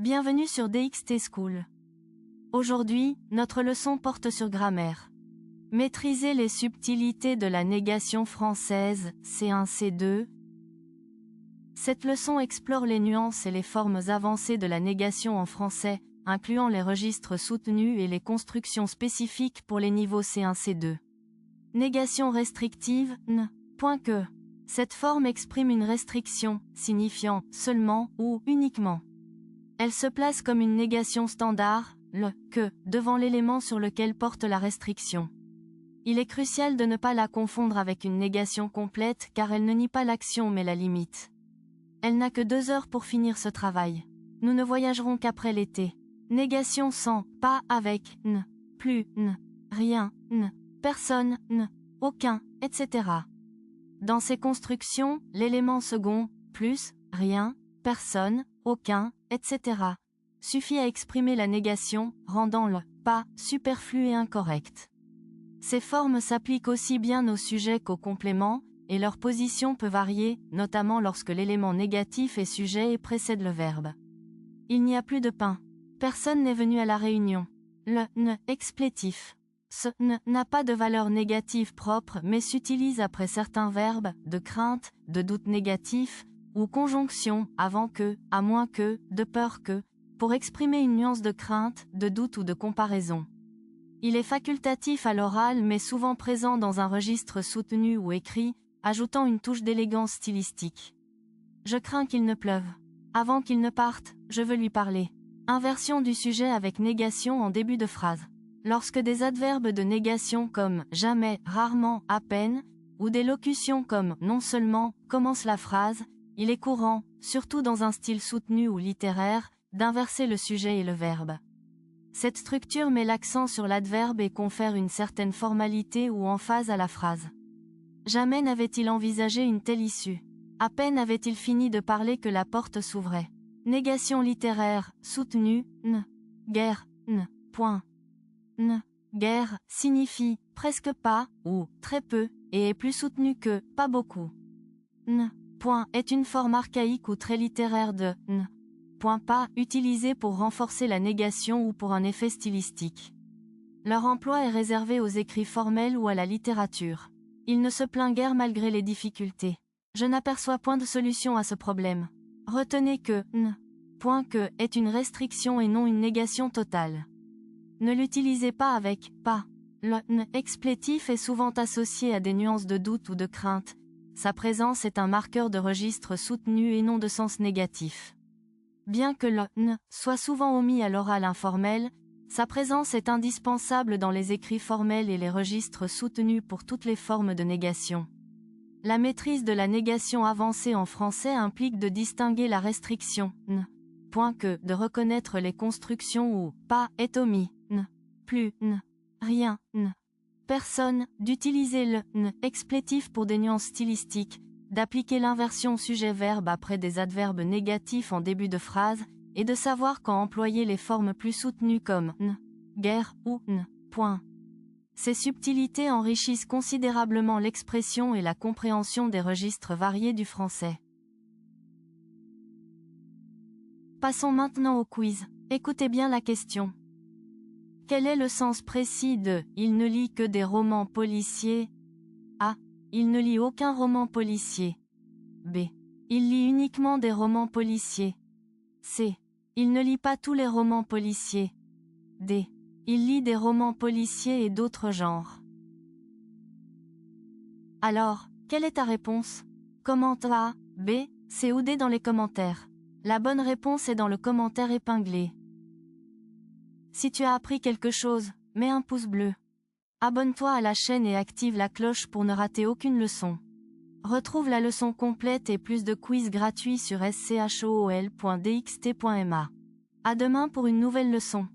Bienvenue sur DXT School. Aujourd'hui, notre leçon porte sur grammaire. Maîtriser les subtilités de la négation française, C1, C2. Cette leçon explore les nuances et les formes avancées de la négation en français, incluant les registres soutenus et les constructions spécifiques pour les niveaux C1, C2. Négation restrictive, n. Que. Cette forme exprime une restriction, signifiant « seulement » ou « uniquement ». Elle se place comme une négation standard, le « que », devant l'élément sur lequel porte la restriction. Il est crucial de ne pas la confondre avec une négation complète car elle ne nie pas l'action mais la limite. Elle n'a que 2 heures pour finir ce travail. Nous ne voyagerons qu'après l'été. Négation sans, pas, avec, n, plus, n, rien, n, personne, n, aucun, etc. Dans ces constructions, l'élément second, plus, rien, personne, aucun, etc. suffit à exprimer la négation, rendant le pas superflu et incorrect. Ces formes s'appliquent aussi bien aux sujets qu'aux compléments, et leur position peut varier, notamment lorsque l'élément négatif est sujet et précède le verbe. Il n'y a plus de pain. Personne n'est venu à la réunion. Le ne explétif. Ce ne n'a pas de valeur négative propre mais s'utilise après certains verbes, de crainte, de doute négatif, ou conjonction, avant que, à moins que, de peur que, pour exprimer une nuance de crainte, de doute ou de comparaison. Il est facultatif à l'oral mais souvent présent dans un registre soutenu ou écrit, ajoutant une touche d'élégance stylistique. Je crains qu'il ne pleuve. Avant qu'il ne parte, je veux lui parler. Inversion du sujet avec négation en début de phrase. Lorsque des adverbes de négation comme « jamais »,« rarement »,« à peine » ou des locutions comme « non seulement » commencent la phrase, il est courant, surtout dans un style soutenu ou littéraire, d'inverser le sujet et le verbe. Cette structure met l'accent sur l'adverbe et confère une certaine formalité ou emphase à la phrase. Jamais n'avait-il envisagé une telle issue. À peine avait-il fini de parler que la porte s'ouvrait. Négation littéraire, soutenue, n. Guerre, n. Point. N. Guerre signifie presque pas ou très peu et est plus soutenu que pas beaucoup. N. Point est une forme archaïque ou très littéraire de n. Point pas utilisée pour renforcer la négation ou pour un effet stylistique. Leur emploi est réservé aux écrits formels ou à la littérature. Il ne se plaint guère malgré les difficultés. Je n'aperçois point de solution à ce problème. Retenez que n. Point que est une restriction et non une négation totale. Ne l'utilisez pas avec « pas ». Le « n » explétif est souvent associé à des nuances de doute ou de crainte. Sa présence est un marqueur de registre soutenu et non de sens négatif. Bien que le « n » soit souvent omis à l'oral informel, sa présence est indispensable dans les écrits formels et les registres soutenus pour toutes les formes de négation. La maîtrise de la négation avancée en français implique de distinguer la restriction « n », point que, de reconnaître les constructions où « pas » est omis. N, plus, n, rien, n, personne, d'utiliser le n explétif pour des nuances stylistiques, d'appliquer l'inversion sujet-verbe après des adverbes négatifs en début de phrase, et de savoir quand employer les formes plus soutenues comme n, guerre ou n, point. Ces subtilités enrichissent considérablement l'expression et la compréhension des registres variés du français. Passons maintenant au quiz. Écoutez bien la question. Quel est le sens précis de « il ne lit que des romans policiers » A. Il ne lit aucun roman policier. B. Il lit uniquement des romans policiers. C. Il ne lit pas tous les romans policiers. D. Il lit des romans policiers et d'autres genres. Alors, quelle est ta réponse? Commente A, B, C ou D dans les commentaires. La bonne réponse est dans le commentaire épinglé. Si tu as appris quelque chose, mets un pouce bleu. Abonne-toi à la chaîne et active la cloche pour ne rater aucune leçon. Retrouve la leçon complète et plus de quiz gratuits sur schol.dxt.ma. À demain pour une nouvelle leçon.